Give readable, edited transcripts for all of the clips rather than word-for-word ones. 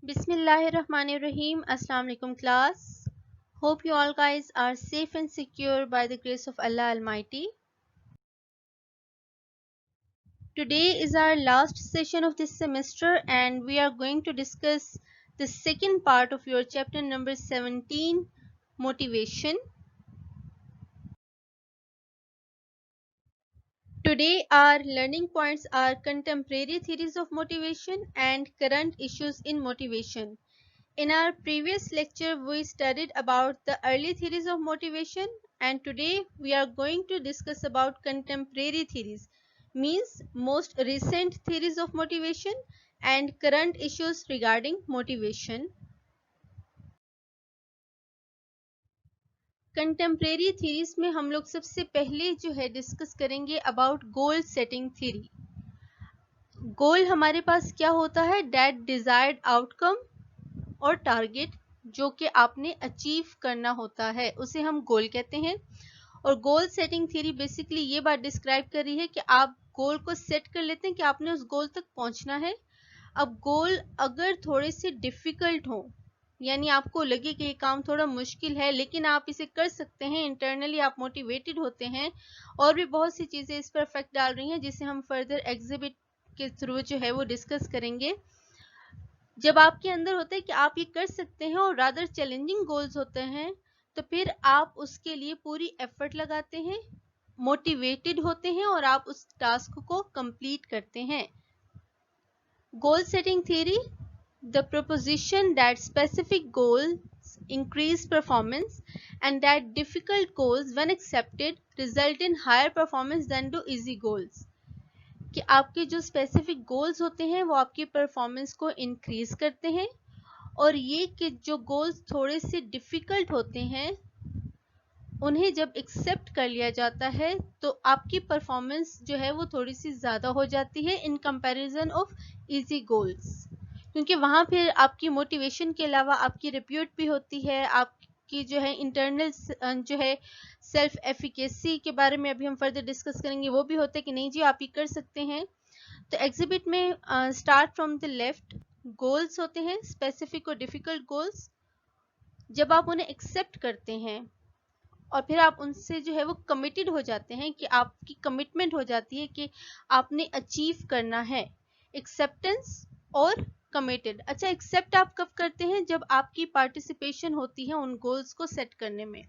Bismillahirrahmanirrahim. Assalamu alaikum class. Hope you all guys are safe and secure by the grace of Allah Almighty. Today is our last session of this semester and we are going to discuss the second part of your chapter number 17, motivation. Today our learning points are contemporary theories of motivation and current issues in motivation. In our previous lecture, we studied about the early theories of motivation, and today we are going to discuss about contemporary theories, means most recent theories of motivation and current issues regarding motivation. Contemporary theories में हम लोग सबसे पहले जो है discuss करेंगे about goal setting theory. गोल हमारे पास क्या होता है? दैट डिजायर्ड आउटकम और टारगेट जो कि आपने अचीव करना होता है उसे हम गोल कहते हैं. और गोल सेटिंग थ्योरी बेसिकली ये बात डिस्क्राइब कर रही है कि आप गोल को सेट कर लेते हैं कि आपने उस गोल तक पहुंचना है. अब गोल अगर थोड़े से डिफिकल्ट हो, यानी आपको लगे कि ये काम थोड़ा मुश्किल है लेकिन आप इसे कर सकते हैं, इंटरनली आप मोटिवेटेड होते हैं और भी बहुत सी चीजें इस पर इफेक्ट डाल रही हैं जिसे हम फर्दर एग्जिबिट के थ्रू जो है वो डिस्कस करेंगे. जब आपके अंदर होता है कि आप ये कर सकते हैं और रादर चैलेंजिंग गोल्स होते हैं तो फिर आप उसके लिए पूरी एफर्ट लगाते हैं, मोटिवेटेड होते हैं और आप उस टास्क को कंप्लीट करते हैं. Goal setting theory, the proposition that specific goals increase performance and that difficult goals when accepted result in higher performance than do easy goals. कि आपके जो स्पेसिफिक गोल्स होते हैं वो आपकी परफॉर्मेंस को इंक्रीज करते हैं और ये कि जो गोल्स थोड़े से डिफिकल्ट होते हैं उन्हें जब एक्सेप्ट कर लिया जाता है तो आपकी परफॉर्मेंस जो है वो थोड़ी सी ज़्यादा हो जाती है in comparison of easy goals, क्योंकि वहाँ फिर आपकी मोटिवेशन के अलावा आपकी रिप्यूट भी होती है, आपकी जो है इंटरनल जो है सेल्फ एफिकेसी के बारे में अभी हम फर्दर डिस्कस करेंगे, वो भी होता है कि नहीं जी आप ये कर सकते हैं. तो एग्जिबिट में start from the left goals होते हैं, स्पेसिफिक और डिफिकल्ट गोल्स. जब आप उन्हें एक्सेप्ट करते हैं और फिर आप उनसे जो है वो कमिटेड हो जाते हैं कि आपकी कमिटमेंट हो जाती है कि आपने अचीव करना है. एक्सेप्टेंस और कमिटेड. अच्छा, एक्सेप्ट आप कब करते हैं? जब आपकी पार्टिसिपेशन होती है उन गोल्स को सेट करने में.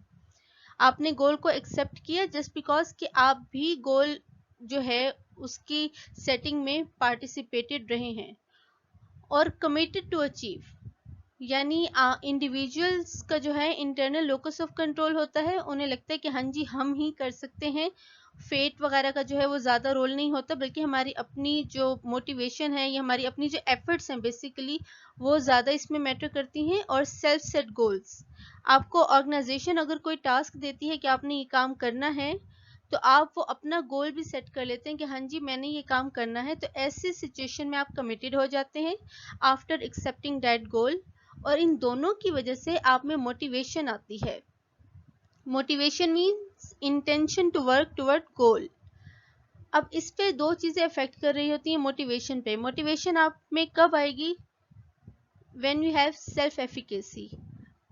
आपने गोल को एक्सेप्ट किया जस्ट बिकॉज कि आप भी गोल जो है उसकी सेटिंग में पार्टिसिपेटेड रहे हैं. और कमिटेड टू अचीव, यानी इंडिविजुअल्स का जो है इंटरनल लोकस ऑफ कंट्रोल होता है, उन्हें लगता है कि हाँ जी हम ही कर सकते हैं, फेट वगैरह का जो है वो ज़्यादा रोल नहीं होता बल्कि हमारी अपनी जो मोटिवेशन है या हमारी अपनी जो एफर्ट्स हैं बेसिकली वो ज़्यादा इसमें मैटर करती हैं. और सेल्फ सेट गोल्स, आपको ऑर्गेनाइजेशन अगर कोई टास्क देती है कि आपने ये काम करना है तो आप वो अपना गोल भी सेट कर लेते हैं कि हाँ जी मैंने ये काम करना है. तो ऐसी सिचुएशन में आप कमिटेड हो जाते हैं आफ्टर एक्सेप्टिंग दैट गोल और इन दोनों की वजह से आप में मोटिवेशन आती है. Motivation means intention to work toward goal. अब इस पे दो चीजें अफेक्ट कर रही होती हैं मोटिवेशन पे. मोटिवेशन आप में कब आएगी? When you have self efficacy.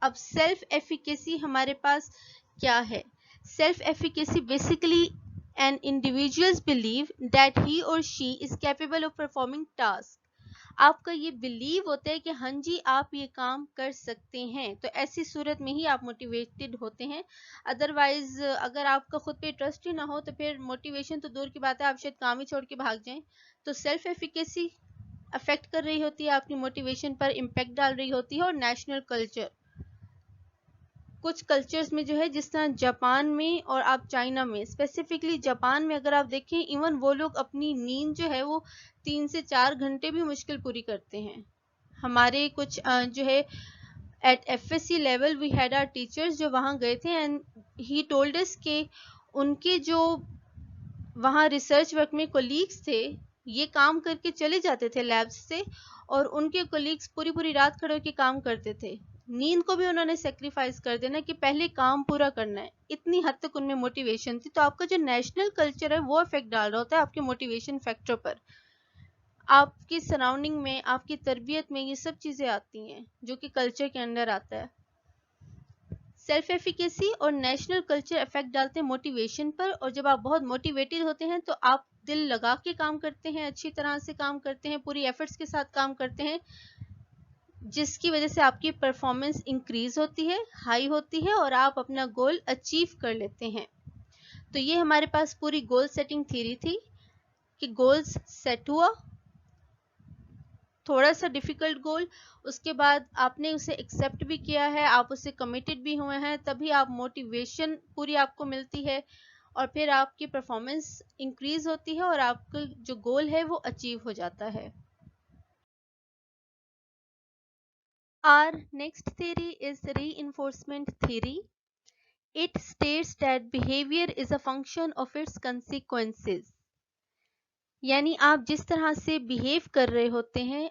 अब सेल्फ एफिकेसी हमारे पास क्या है? Self efficacy basically an individual's belief that he or she is capable of performing task. आपका ये बिलीव होता है कि हाँ जी आप ये काम कर सकते हैं, तो ऐसी सूरत में ही आप मोटिवेटेड होते हैं. अदरवाइज अगर आपका खुद पे ट्रस्ट ही ना हो तो फिर मोटिवेशन तो दूर की बात है, आप शायद काम ही छोड़ के भाग जाएं. तो सेल्फ एफिकेसी अफेक्ट कर रही होती है, आपकी मोटिवेशन पर इम्पैक्ट डाल रही होती है. और नेशनल कल्चर, कुछ कल्चर्स में जो है जिस तरह जापान में और आप चाइना में, स्पेसिफिकली जापान में अगर आप देखें इवन वो लोग अपनी नींद जो है वो 3 से 4 घंटे भी मुश्किल पूरी करते हैं. हमारे कुछ जो है at FSC level we had our teachers जो वहाँ गए थे एंड ही टोल्ड अस के उनके जो वहाँ रिसर्च वर्क में कोलीग्स थे ये काम करके चले जाते थे लैब्स से और उनके कोलीग्स पूरी पूरी रात खड़े होकर काम करते थे. नींद को भी उन्होंने सेक्रीफाइस कर देना कि पहले काम पूरा करना है, इतनी हद तक उनमें मोटिवेशन थी. तो आपका जो नेशनल कल्चर है वो इफेक्ट डाल रहा होता है आपके मोटिवेशन फैक्टर पर. आपकी सराउंडिंग में, आपकी तरबियत में ये सब चीज़ें आती हैं जो कि कल्चर के अंडर आता है। सेल्फ एफिकेसी और नेशनल कल्चर इफेक्ट डालते हैं मोटिवेशन पर, और जब आप बहुत मोटिवेटेड होते हैं तो आप दिल लगा के काम करते हैं, अच्छी तरह से काम करते हैं, पूरी एफर्ट्स के साथ काम करते हैं, जिसकी वजह से आपकी परफॉर्मेंस इंक्रीज होती है, हाई होती है, और आप अपना गोल अचीव कर लेते हैं। तो ये हमारे पास पूरी गोल सेटिंग थ्योरी थी कि गोल्स सेट हुआ, थोड़ा सा डिफिकल्ट गोल, उसके बाद आपने उसे एक्सेप्ट भी किया है, आप उससे कमिटेड भी हुए हैं, तभी आप मोटिवेशन पूरी आपको मिलती है, और फिर आपकी परफॉर्मेंस इंक्रीज होती है और आपका जो गोल है वो अचीव हो जाता है। Our next theory is reinforcement theory. It states that behavior is a function of its consequences. यानी आप जिस तरह से बिहेव कर रहे होते हैं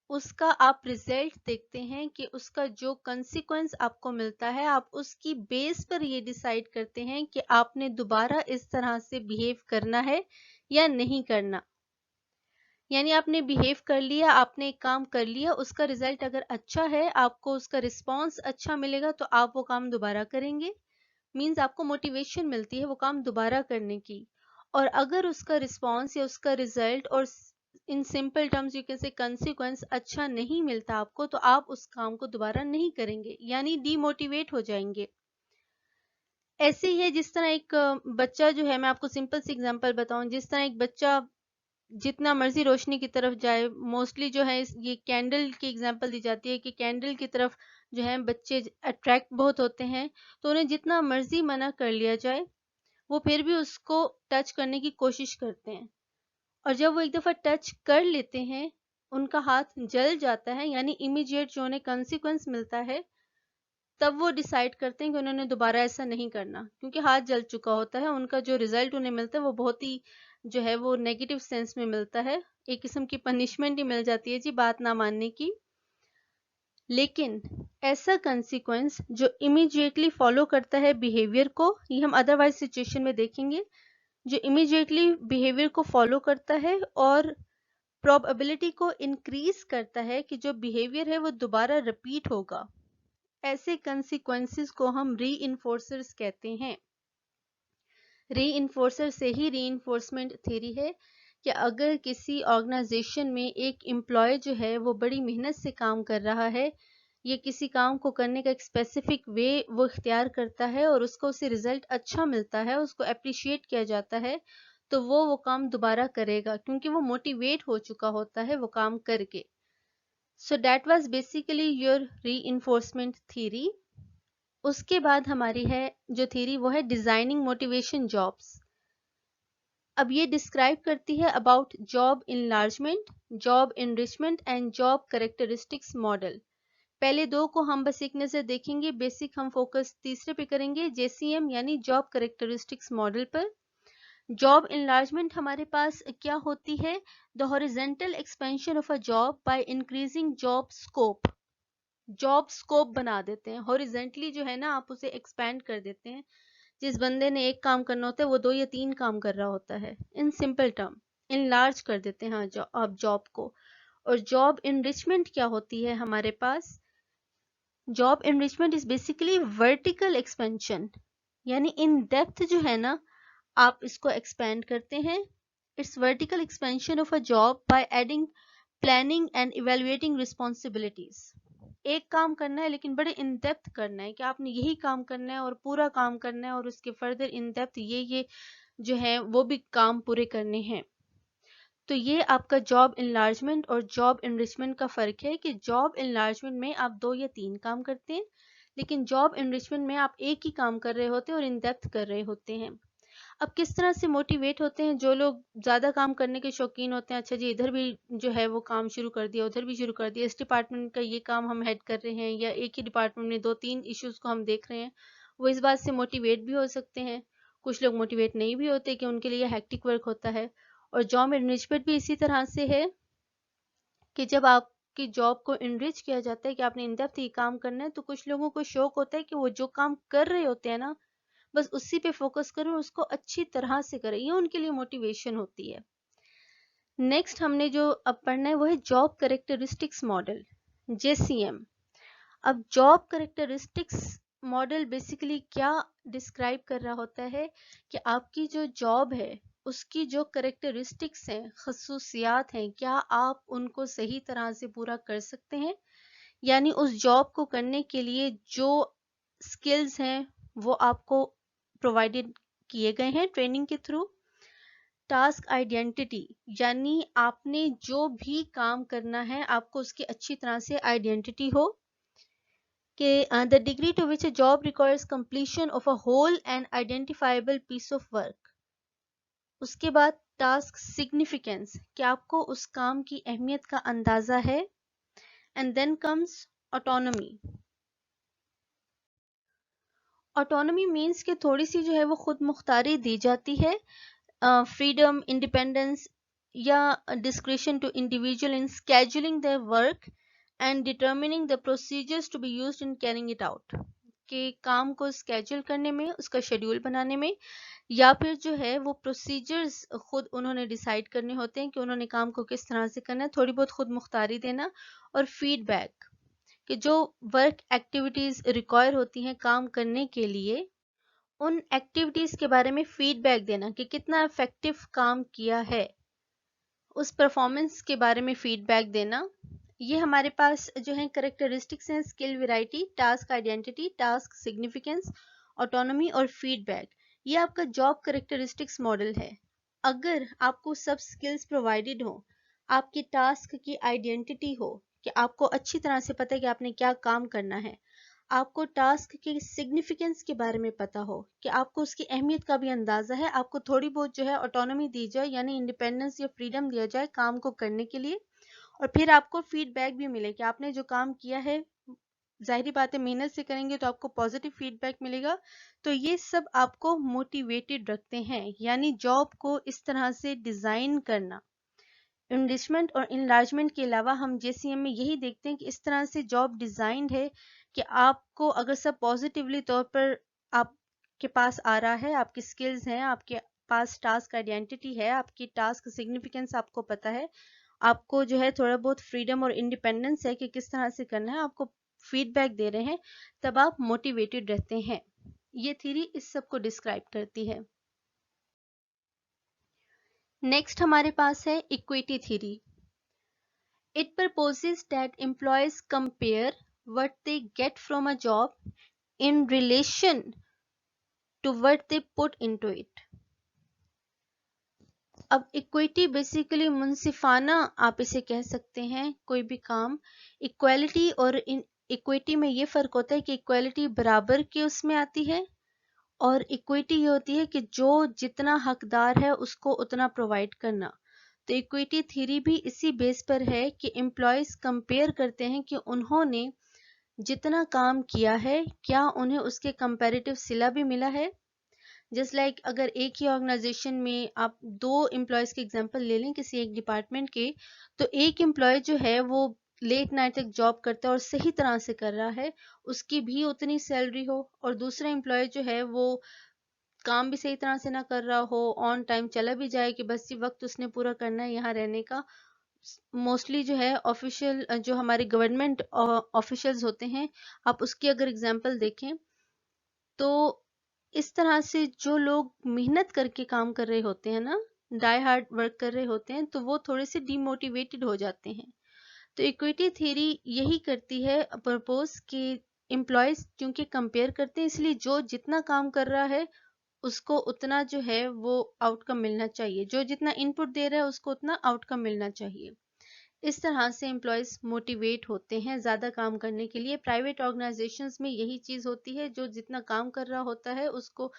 उसका आप रिजल्ट देखते हैं कि उसका जो कंसिक्वेंस आपको मिलता है, आप उसकी बेस पर ये डिसाइड करते हैं कि आपने दोबारा इस तरह से बिहेव करना है या नहीं करना। यानी आपने बिहेव कर लिया, आपने एक काम कर लिया, उसका रिजल्ट अगर अच्छा है, आपको उसका रिस्पॉन्स अच्छा मिलेगा तो आप वो काम दोबारा करेंगे, मीन्स आपको मोटिवेशन मिलती है वो काम दोबारा करने की। और अगर उसका रिस्पॉन्स या उसका रिजल्ट और in simple terms you can say consequence अच्छा नहीं मिलता आपको, तो आप उस काम को दोबारा नहीं करेंगे, यानी डीमोटिवेट हो जाएंगे। ऐसे ही है जिस तरह एक बच्चा जो है, मैं आपको सिंपल सी एग्जांपल बताऊं, जिस तरह एक बच्चा जितना मर्जी रोशनी की तरफ जाए, मोस्टली जो है ये कैंडल की एग्जांपल दी जाती है कि कैंडल की तरफ जो है बच्चे अट्रैक्ट बहुत होते हैं, तो उन्हें जितना मर्जी मना कर लिया जाए वो फिर भी उसको टच करने की कोशिश करते हैं, और जब वो एक दफ़ा टच कर लेते हैं उनका हाथ जल जाता है, यानी इमीडिएट जो उन्हें कंसिक्वेंस मिलता है, तब वो डिसाइड करते हैं कि उन्होंने दोबारा ऐसा नहीं करना, क्योंकि हाथ जल चुका होता है, उनका जो रिजल्ट उन्हें मिलता है वो बहुत ही जो है वो नेगेटिव सेंस में मिलता है, एक किस्म की पनिशमेंट ही मिल जाती है जी बात ना मानने की। लेकिन ऐसा कंसिक्वेंस जो इमीडिएटली फॉलो करता है बिहेवियर को, ये हम अदरवाइज सिचुएशन में देखेंगे, जो इमीडिएटली बिहेवियर को फॉलो करता है और प्रोबेबिलिटी को इंक्रीज करता है कि जो बिहेवियर है वो दोबारा रिपीट होगा, ऐसे कंसिक्वेंसेस को हम रीइंफोर्सर्स कहते हैं। रीइंफोर्सर से ही रीइंफोर्समेंट थ्योरी है कि अगर किसी ऑर्गेनाइजेशन में एक एम्प्लॉय जो है वो बड़ी मेहनत से काम कर रहा है, ये किसी काम को करने का एक स्पेसिफिक वे वो इख्तियार करता है और उसको उसे रिजल्ट अच्छा मिलता है, उसको अप्रिशिएट किया जाता है, तो वो काम दोबारा करेगा क्योंकि वो मोटिवेट हो चुका होता है वो काम करके। So that was basically your reinforcement theory. उसके बाद हमारी है जो थ्योरी वो है डिजाइनिंग मोटिवेशन जॉब्स। अब ये डिस्क्राइब करती है about job enlargement, job enrichment and job characteristics model. पहले दो को हम बस एक नजर देखेंगे, बेसिक हम फोकस तीसरे पे करेंगे, जेसीएम यानी जॉब कैरेक्टरिस्टिक्स मॉडल पर। जॉब इनलार्जमेंट हमारे पास क्या होती है, the horizontal expansion of a job by increasing job scope. Job scope बना देते हैं, हॉरिजेंटली जो है ना आप उसे एक्सपैंड कर देते हैं, जिस बंदे ने एक काम करना होता है वो 2 या 3 काम कर रहा होता है, इन सिंपल टर्म इनलार्ज कर देते हैं आप जॉब को। और जॉब इनरिचमेंट क्या होती है हमारे पास, job enrichment is basically vertical expansion, यानी इन डेप्थ जो है ना आप इसको एक्सपेंड करते हैं। It's vertical expansion of a job by adding planning and evaluating responsibilities. एक काम करना है लेकिन बड़े इन डेप्थ करना है कि आपने यही काम करना है और पूरा काम करना है, और उसके फर्दर इन डेप्थ ये जो है वो भी काम पूरे करने हैं। तो ये आपका जॉब इनलार्जमेंट और जॉब इनरिचमेंट का फर्क है कि जॉब इनलार्जमेंट में आप 2 या 3 काम करते हैं, लेकिन जॉब इनरिचमेंट में आप एक ही काम कर रहे होते हैं और इन डेप्थ कर रहे होते हैं। अब किस तरह से मोटिवेट होते हैं जो लोग ज़्यादा काम करने के शौकीन होते हैं, अच्छा जी इधर भी जो है वो काम शुरू कर दिया, उधर भी शुरू कर दिया, इस डिपार्टमेंट का ये काम हम हेड कर रहे हैं, या एक ही डिपार्टमेंट में 2-3 इश्यूज को हम देख रहे हैं, वो इस बात से मोटिवेट भी हो सकते हैं। कुछ लोग मोटिवेट नहीं भी होते कि उनके लिए हैक्टिक वर्क होता है। और जॉब इनरिचमेंट भी इसी तरह से है कि जब आपकी जॉब को इनरिच किया जाता है कि आपने इन डेप्थ ये काम करना है, तो कुछ लोगों को शौक होता है कि वो जो काम कर रहे होते हैं ना बस उसी पे फोकस करें और उसको अच्छी तरह से करें, ये उनके लिए मोटिवेशन होती है। नेक्स्ट हमने जो अब पढ़ना है वो है जॉब करेक्टरिस्टिक्स मॉडल, JCM। अब जॉब करेक्टरिस्टिक्स मॉडल बेसिकली क्या डिस्क्राइब कर रहा होता है कि आपकी जो जॉब है उसकी जो करेक्टरिस्टिक्स हैं, खसूसियात हैं, क्या आप उनको सही तरह से पूरा कर सकते हैं, यानी उस जॉब को करने के लिए जो स्किल्स हैं वो आपको प्रोवाइडेड किए गए हैं ट्रेनिंग के थ्रू। टास्क आइडेंटिटी, यानी आपने जो भी काम करना है आपको उसकी अच्छी तरह से आइडेंटिटी हो कि the degree to which a job requires completion of a whole and identifiable piece of work. उसके बाद टास्क सिग्निफिकेंस, कि आपको उस काम की अहमियत का अंदाजा है। And then comes autonomy. Autonomy means कि थोड़ी सी जो है वो खुद मुख्तारी दी जाती है, फ्रीडम, इंडिपेंडेंस या discretion to individual in scheduling their work and determining the procedures to be used in carrying it out, कि काम को स्केड्यूल करने में, उसका शेड्यूल बनाने में, या फिर जो है वो प्रोसीजर्स खुद उन्होंने डिसाइड करने होते हैं कि उन्होंने काम को किस तरह से करना है, थोड़ी बहुत खुद मुख्तारी देना। और फीडबैक, कि जो वर्क एक्टिविटीज रिक्वायर होती हैं काम करने के लिए, उन एक्टिविटीज के बारे में फीडबैक देना कि कितना इफेक्टिव काम किया है, उस परफॉर्मेंस के बारे में फीडबैक देना। ये हमारे पास जो है करेक्टरिस्टिक्स हैं, skill variety, task identity, task significance, autonomy और फीडबैक। ये आपका जॉब करेक्टरिस्टिक्स मॉडल है। अगर आपको सब स्किल्स प्रोवाइडेड हो, आपकी टास्क की आइडेंटिटी हो कि आपको अच्छी तरह से पता है कि आपने क्या काम करना है, आपको टास्क की सिग्निफिकेंस के बारे में पता हो कि आपको उसकी अहमियत का भी अंदाजा है, आपको थोड़ी बहुत जो है ऑटोनॉमी दी जाए यानी इंडिपेंडेंस या फ्रीडम दिया जाए काम को करने के लिए, और फिर आपको फीडबैक भी मिले कि आपने जो काम किया है, जाहिर बात है मेहनत से करेंगे तो आपको पॉजिटिव फीडबैक मिलेगा। तो ये सब आपको मोटिवेटेड रखते हैं, यानी जॉब को इस तरह से डिजाइन करना। इनरिचमेंट और इनलार्जमेंट के अलावा हम JCM में यही देखते हैं कि इस तरह से जॉब डिजाइंड है कि आपको अगर सब पॉजिटिवली तौर पर आपके पास आ रहा है, आपकी स्किल्स हैं, आपके पास टास्क आइडेंटिटी है, आपकी टास्क सिग्निफिकेंस आपको पता है, आपको जो है थोड़ा बहुत फ्रीडम और इंडिपेंडेंस है कि किस तरह से करना है, आपको फीडबैक दे रहे हैं, तब आप मोटिवेटेड रहते हैं। ये थ्योरी इस सब को डिस्क्राइब करती है। नेक्स्ट हमारे पास है equity theory. It proposes that employees compare what they get from a job in relation to what they put into it. अब इक्विटी बेसिकली मुनसिफाना आप इसे कह सकते हैं, कोई भी काम। इक्वालिटी और इक्विटी में ये फर्क होता है कि इक्वालिटी बराबर के उसमें आती है, और इक्विटी ये होती है कि जो जितना हकदार है उसको उतना प्रोवाइड करना। तो इक्विटी थ्योरी भी इसी बेस पर है कि एम्प्लॉयज कंपेयर करते हैं कि उन्होंने जितना काम किया है क्या उन्हें उसके कंपैरेटिव सिला भी मिला है। जस्ट लाइक अगर एक ही ऑर्गेनाइजेशन में आप दो एम्प्लॉयज के एग्जांपल ले लें किसी एक डिपार्टमेंट के, तो एक एम्प्लॉय जो है वो लेट नाइट तक जॉब करता है और सही तरह से कर रहा है, उसकी भी उतनी सैलरी हो, और दूसरा एम्प्लॉय जो है वो काम भी सही तरह से ना कर रहा हो, ऑन टाइम चला भी जाए कि बस ये वक्त उसने पूरा करना है यहाँ रहने का। मोस्टली जो है ऑफिशियल जो हमारे गवर्नमेंट ऑफिशियल्स होते हैं, आप उसकी अगर एग्जांपल देखें तो इस तरह से जो लोग मेहनत करके काम कर रहे होते हैं ना, डाई हार्ड वर्क कर रहे होते हैं, तो वो थोड़े से डिमोटिवेटेड हो जाते हैं। तो इक्विटी थ्योरी यही करती है प्रपोज कि एम्प्लॉयज क्योंकि कंपेयर करते हैं, इसलिए जो जितना काम कर रहा है उसको उतना जो है वो आउटकम मिलना चाहिए, जो जितना इनपुट दे रहा है उसको उतना आउटकम मिलना चाहिए। इस तरह से एम्प्लॉयज मोटिवेट होते हैं ज़्यादा काम करने के लिए। प्राइवेट ऑर्गेनाइजेशंस में यही चीज़ होती है, जो जितना काम कर रहा होता है उसको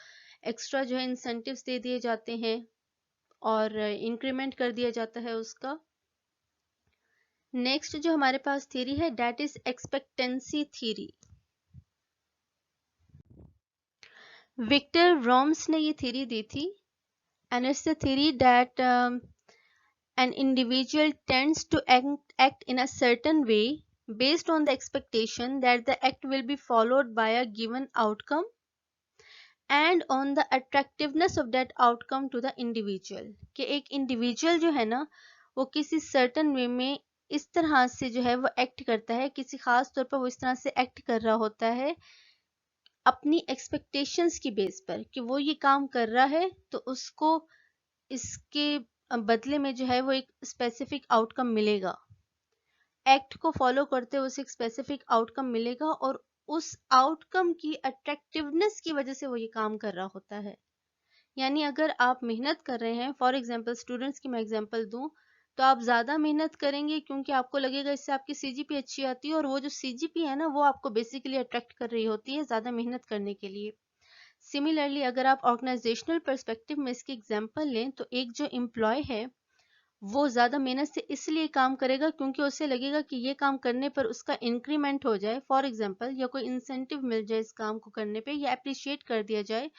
एक्स्ट्रा जो है इंसेंटिव्स दे दिए जाते हैं और इंक्रीमेंट कर दिया जाता है उसका। नेक्स्ट जो हमारे पास थ्योरी है that is expectancy theory. Victor Vroom's ने ये थ्योरी दी थी, and it's the theory that an individual tends to act in a certain way based on the expectation that the act will be followed by a given outcome and on the attractiveness of that outcome to the individual। कि एक individual जो है ना वो किसी certain way में इस तरह से जो है वो एक्ट करता है, किसी खास तौर पर वो इस तरह से एक्ट कर रहा होता है अपनी एक्सपेक्टेशंस की बेस पर कि वो ये काम कर रहा है तो उसको इसके बदले में जो है वो एक स्पेसिफिक आउटकम मिलेगा। एक्ट को फॉलो करते हुए उसे एक स्पेसिफिक आउटकम मिलेगा और उस आउटकम की अट्रैक्टिवनेस की वजह से वो ये काम कर रहा होता है। यानी अगर आप मेहनत कर रहे हैं, फॉर एग्जांपल स्टूडेंट्स की मैं एग्जांपल दूं, तो आप ज़्यादा मेहनत करेंगे क्योंकि आपको लगेगा इससे आपकी सीजीपी अच्छी आती है, और वो जो सीजीपी है ना वो आपको बेसिकली अट्रैक्ट कर रही होती है ज़्यादा मेहनत करने के लिए। सिमिलरली अगर आप ऑर्गेनाइजेशनल पर्सपेक्टिव में इसकी एग्जांपल लें तो एक जो एम्प्लॉय है वो ज़्यादा मेहनत से इसलिए काम करेगा क्योंकि उसे लगेगा कि ये काम करने पर उसका इंक्रीमेंट हो जाए, फॉर एग्जांपल, या कोई इंसेंटिव मिल जाए इस काम को करने पे, या अप्रिशिएट कर दिया जाए।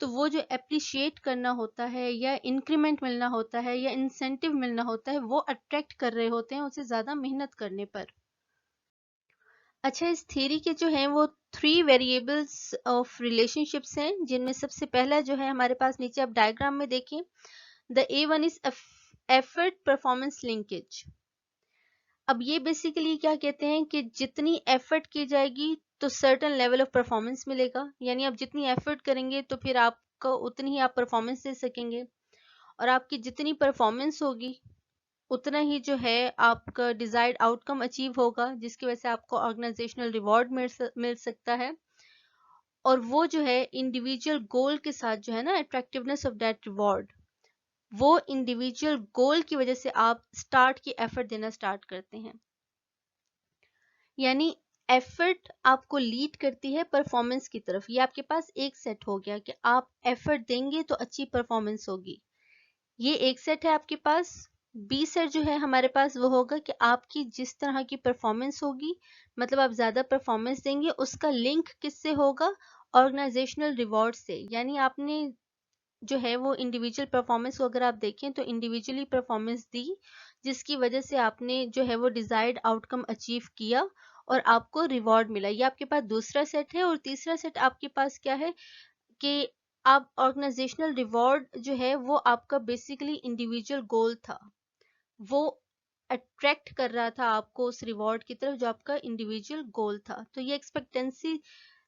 तो वो जो अप्रिशिएट करना होता है या इंक्रीमेंट मिलना होता है या इंसेंटिव मिलना होता है वो अट्रैक्ट कर रहे होते हैं उसे ज़्यादा मेहनत करने पर। अच्छा, इस थ्योरी के जो हैं वो 3 वेरिएबल्स ऑफ रिलेशनशिप्स हैं, जिनमें सबसे पहला जो है हमारे पास नीचे आप डायग्राम में देखें, the A1 is effort performance linkage. अब ये बेसिकली क्या कहते हैं कि जितनी एफर्ट की जाएगी तो सर्टेन लेवल ऑफ परफॉर्मेंस मिलेगा, यानी आप जितनी एफर्ट करेंगे तो फिर आपको उतनी ही आप परफॉर्मेंस दे सकेंगे, और आपकी जितनी परफॉर्मेंस होगी उतना ही जो है आपका डिजायर्ड आउटकम अचीव होगा, जिसकी वजह से आपको ऑर्गेनाइजेशनल रिवॉर्ड मिल सकता है। और वो जो है इंडिविजुअल गोल के साथ जो है ना, अट्रैक्टिवनेस ऑफ दैट रिवॉर्ड, वो इंडिविजुअल गोल की वजह से आप स्टार्ट की एफर्ट देना स्टार्ट करते हैं। यानी एफर्ट आपको लीड करती है परफॉर्मेंस की तरफ। ये आपके पास एक सेट हो गया कि आप एफर्ट देंगे तो अच्छी परफॉर्मेंस होगी, ये एक सेट है आपके पास। बी सेट जो है हमारे पास वो होगा कि आपकी जिस तरह की परफॉर्मेंस होगी, मतलब आप ज़्यादा परफॉर्मेंस देंगे, उसका लिंक किससे होगा? ऑर्गेनाइजेशनल रिवॉर्ड से। यानी आपने जो है वो इंडिविजुअल परफॉर्मेंस को अगर आप देखें तो इंडिविजुअली परफॉर्मेंस दी, जिसकी वजह से आपने जो है वो डिजायर्ड आउटकम अचीव किया और आपको रिवॉर्ड मिला। ये आपके पास दूसरा सेट है। और तीसरा सेट आपके पास क्या है कि आप ऑर्गेनाइजेशनल रिवॉर्ड जो है वो आपका बेसिकली इंडिविजुअल गोल था, वो अट्रैक्ट कर रहा था आपको उस रिवॉर्ड की तरफ जो आपका इंडिविजुअल गोल था। तो ये एक्सपेक्टेंसी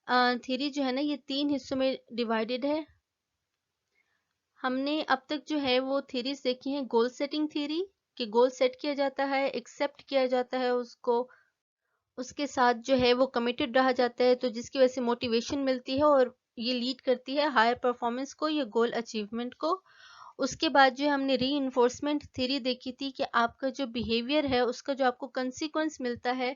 थ्योरी जो है ना, ये 3 हिस्सों में डिवाइडेड है। हमने अब तक जो है वो थ्योरीज देखी हैं। गोल सेटिंग थ्योरी, कि गोल सेट किया जाता है, एक्सेप्ट किया जाता है उसको, उसके साथ जो है वो कमिटेड रहा जाता है, तो जिसकी वजह से मोटिवेशन मिलती है और ये लीड करती है हायर परफॉर्मेंस को या गोल अचीवमेंट को। उसके बाद जो हमने री इन्फोर्समेंट थ्योरी देखी थी कि आपका जो बिहेवियर है उसका जो आपको कंसिक्वेंस मिलता है,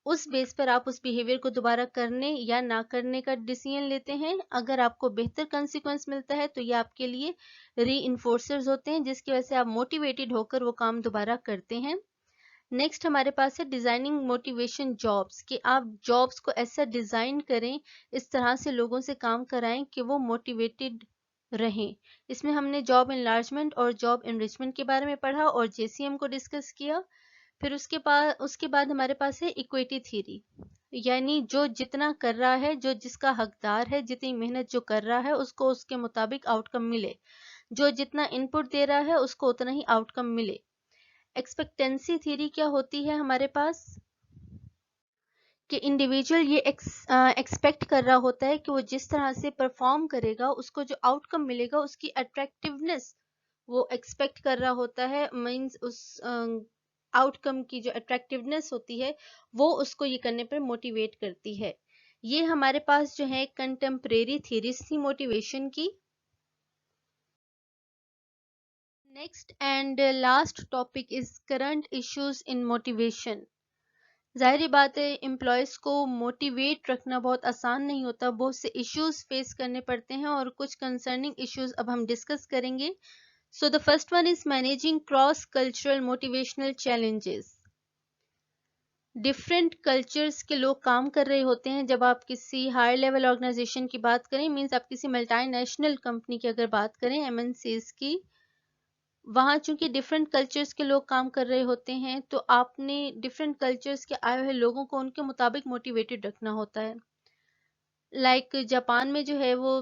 उस बेस पर आप उस बिहेवियर को दोबारा करने या ना करने का डिसीजन लेते हैं। अगर आपको बेहतर कंसिक्वेंस मिलता है तो ये आपके लिए री इन्फोर्सर्स होते हैं, जिसकी वजह से आप मोटिवेटेड होकर वो काम दोबारा करते हैं। नेक्स्ट हमारे पास है डिजाइनिंग मोटिवेशन जॉब्स, कि आप जॉब्स को ऐसा डिजाइन करें, इस तरह से लोगों से काम कराएं कि वो मोटिवेटेड रहें। इसमें हमने जॉब इनलार्जमेंट और जॉब एनरिचमेंट के बारे में पढ़ा और जेसीएम को डिस्कस किया। फिर उसके बाद हमारे पास है इक्विटी थ्योरी, यानी जो जितना कर रहा है, जो जिसका हकदार है, जितनी मेहनत जो कर रहा है उसको उसके मुताबिक आउटकम मिले, जो जितना इनपुट दे रहा है उसको उतना ही आउटकम मिले। एक्सपेक्टेंसी थ्योरी क्या होती है हमारे पास, कि इंडिविजुअल ये एक्सपेक्ट कर रहा होता है कि वो जिस तरह से परफॉर्म करेगा उसको जो आउटकम मिलेगा उसकी अट्रैक्टिवनेस वो एक्सपेक्ट कर रहा होता है। मींस उस आउटकम की जो अट्रैक्टिवनेस होती है वो उसको ये करने पर मोटिवेट करती है। ये हमारे पास जो है कंटेम्परेरी थ्योरीज थी मोटिवेशन की। Next and last topic is current issues in motivation. जाहिर बात है एम्प्लॉयज़ को मोटिवेट रखना बहुत आसान नहीं होता, बहुत से इश्यूज फेस करने पड़ते हैं और कुछ कंसर्निंग इश्यूज अब हम डिस्कस करेंगे। So the first one is managing cross cultural motivational challenges. Different cultures के लोग काम कर रहे होते हैं। जब आप किसी हायर लेवल ऑर्गेनाइजेशन की बात करें, मीन्स आप किसी मल्टीनेशनल कंपनी की अगर बात करें, एमएनसीज की, वहाँ चूंकि डिफरेंट कल्चर्स के लोग काम कर रहे होते हैं तो आपने डिफरेंट कल्चर्स के आए हुए लोगों को उनके मुताबिक मोटिवेटेड रखना होता है। लाइक जापान में जो है वो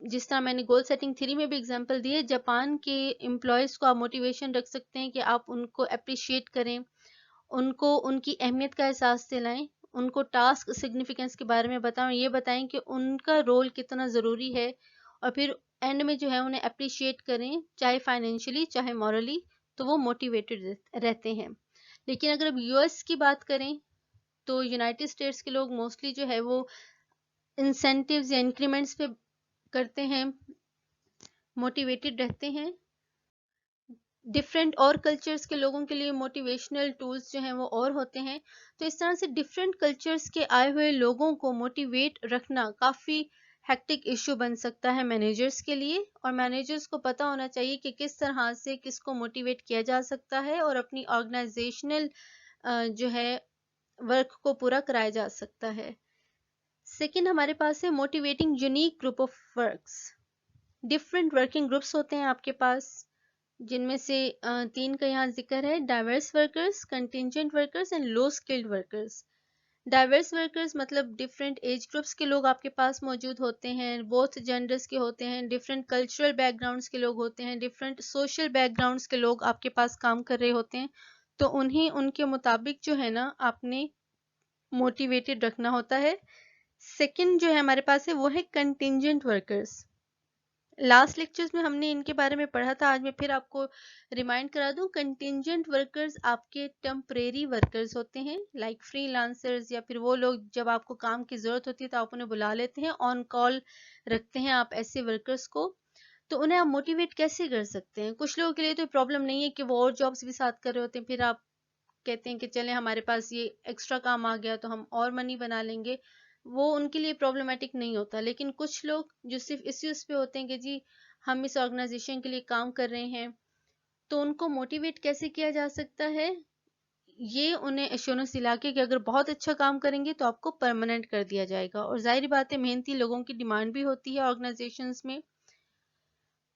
जिस तरह मैंने गोल सेटिंग थ्री में भी एग्जांपल दिए, जापान के एम्प्लॉयज़ को आप मोटिवेशन रख सकते हैं कि आप उनको अप्रिशिएट करें, उनको उनकी अहमियत का एहसास दिलाएं, उनको टास्क सिग्निफिकेंस के बारे में बताएं, ये बताएं कि उनका रोल कितना ज़रूरी है, और फिर एंड में जो है उन्हें अप्रिशिएट करें, चाहे फाइनेंशियली चाहे मॉरली, तो वो मोटिवेटेड रहते हैं। लेकिन अगर अब यूएस की बात करें तो यूनाइटेड स्टेट्स के लोग मोस्टली जो है वो इंसेंटिव्स या इंक्रीमेंट्स पे करते हैं, मोटिवेटेड रहते हैं। डिफरेंट और कल्चर्स के लोगों के लिए मोटिवेशनल टूल्स जो हैं वो और होते हैं। तो इस तरह से डिफरेंट कल्चर्स के आए हुए लोगों को मोटिवेट रखना काफ़ी हेक्टिक इशू बन सकता है मैनेजर्स के लिए, और मैनेजर्स को पता होना चाहिए कि किस तरह से किसको मोटिवेट किया जा सकता है और अपनी ऑर्गेनाइजेशनल जो है वर्क को पूरा कराया जा सकता है। सेकेंड हमारे पास है motivating unique group of works. Different working groups होते हैं आपके पास, जिनमें से तीन का यहाँ जिक्र है, diverse workers, contingent workers and low skilled workers. Diverse workers मतलब डिफरेंट एज ग्रुप्स के लोग आपके पास मौजूद होते हैं, बोथ जेंडर्स के होते हैं, डिफरेंट कल्चरल बैकग्राउंड्स के लोग होते हैं, डिफरेंट सोशल बैकग्राउंड्स के लोग आपके पास काम कर रहे होते हैं। तो उन्हें उनके मुताबिक जो है ना आपने मोटिवेटेड रखना होता है। सेकंड जो है हमारे पास है वो है कंटिजेंट वर्कर्स। लास्ट लेक्चर्स में हमने इनके बारे में पढ़ा था, आज मैं फिर आपको रिमाइंड करा दूं। कंटिजेंट वर्कर्स आपके टेम्परेरी वर्कर्स होते हैं, लाइक फ्रीलांसर्स, या फिर वो लोग जब आपको काम की ज़रूरत होती है तो आप उन्हें बुला लेते हैं, ऑन कॉल रखते हैं आप ऐसे वर्कर्स को। तो उन्हें आप मोटिवेट कैसे कर सकते हैं? कुछ लोगों के लिए तो प्रॉब्लम नहीं है कि वो और जॉब्स भी साथ कर रहे होते हैं, फिर आप कहते हैं कि चलें हमारे पास ये एक्स्ट्रा काम आ गया तो हम और मनी बना लेंगे, वो उनके लिए प्रॉब्लमेटिक नहीं होता। लेकिन कुछ लोग जो सिर्फ इस चीज़ पे होते हैं कि जी हम इस ऑर्गेनाइजेशन के लिए काम कर रहे हैं, तो उनको मोटिवेट कैसे किया जा सकता है? ये उन्हें एश्योरेंस दिला के कि अगर बहुत अच्छा काम करेंगे तो आपको परमानेंट कर दिया जाएगा, और जाहिर बात है मेहनती लोगों की डिमांड भी होती है ऑर्गेनाइजेशंस में।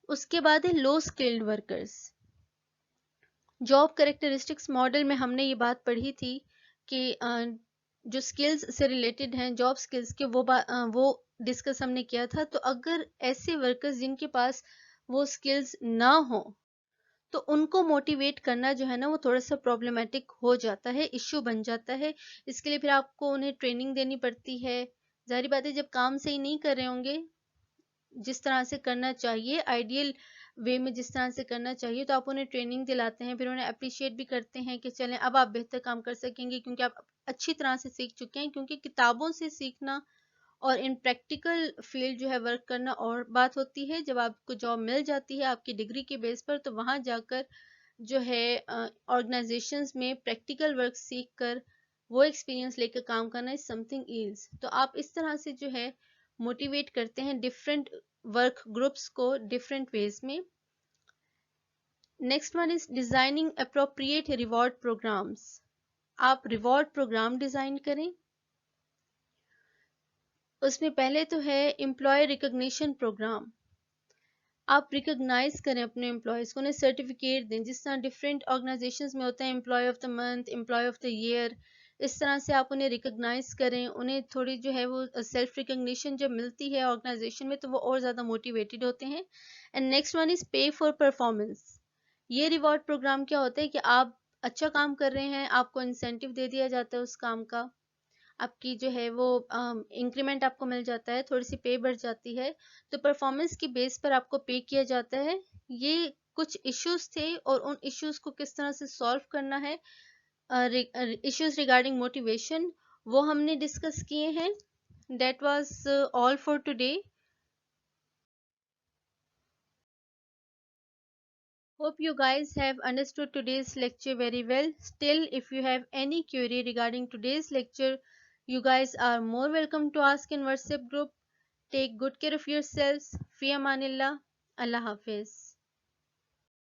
उसके बाद है low skilled workers. Job characteristics model में हमने ये बात पढ़ी थी कि जो स्किल्स से रिलेटेड हैं, जॉब स्किल्स के, वो डिस्कस हमने किया था। तो अगर ऐसे वर्कर्स जिनके पास वो स्किल्स ना हो तो उनको मोटिवेट करना जो है ना वो थोड़ा सा प्रॉब्लमेटिक हो जाता है, इश्यू बन जाता है। इसके लिए फिर आपको उन्हें ट्रेनिंग देनी पड़ती है। जाहिर बात है जब काम सही नहीं कर रहे होंगे, जिस तरह से करना चाहिए, आइडियल वे में जिस तरह से करना चाहिए, तो आप उन्हें ट्रेनिंग दिलाते हैं, फिर उन्हें अप्रिशिएट भी करते हैं कि चलें अब आप बेहतर काम कर सकेंगे क्योंकि आप अच्छी तरह से सीख चुके हैं। क्योंकि किताबों से सीखना और इन प्रैक्टिकल फील्ड जो है वर्क करना और बात होती है। जब आपको जॉब मिल जाती है आपकी डिग्री के बेस पर, तो वहाँ जाकर जो है ऑर्गेनाइजेशंस में प्रैक्टिकल वर्क सीख कर वो एक्सपीरियंस लेकर काम करना इज समथिंग एल्स। तो आप इस तरह से जो है मोटिवेट करते हैं डिफरेंट वर्क ग्रुप्स को डिफरेंट वेज में। Next one is designing appropriate reward programmes. आप रिवॉर्ड प्रोग्राम डिजाइन करें। उसमें पहले तो है एम्प्लॉय रिकॉग्निशन प्रोग्राम। आप रिकॉग्नाइज करें अपने एम्प्लॉयज़ को, उन्हें सर्टिफिकेट दें, जिस तरह डिफरेंट ऑर्गेनाइजेशंस में होता है employee of the month, employee of the year. इस तरह से आप उन्हें रिकॉग्नाइज करें, उन्हें थोड़ी जो है वो सेल्फ रिकॉग्निशन जब मिलती है ऑर्गेनाइजेशन में तो वो और ज़्यादा मोटिवेटेड होते हैं। एंड नेक्स्ट वन इज़ पे फॉर परफॉर्मेंस। ये रिवॉर्ड प्रोग्राम क्या होता है कि आप अच्छा काम कर रहे हैं, आपको इंसेंटिव दे दिया जाता है उस काम का, आपकी जो है वो इंक्रीमेंट आपको मिल जाता है, थोड़ी सी पे बढ़ जाती है, तो परफॉर्मेंस की बेस पर आपको पे किया जाता है। ये कुछ इश्यूज थे और उन इश्यूज को किस तरह से सॉल्व करना है, इश्यूज रिगार्डिंग मोटिवेशन, वो हमने डिस्कस किए हैं। That was all for today. Hope you guys have understood today's lecture very well. Still, if you have any query regarding today's lecture, you guys are more welcome to ask in WhatsApp group. Take good care of yourselves. Fi amanillah. Allah Hafiz.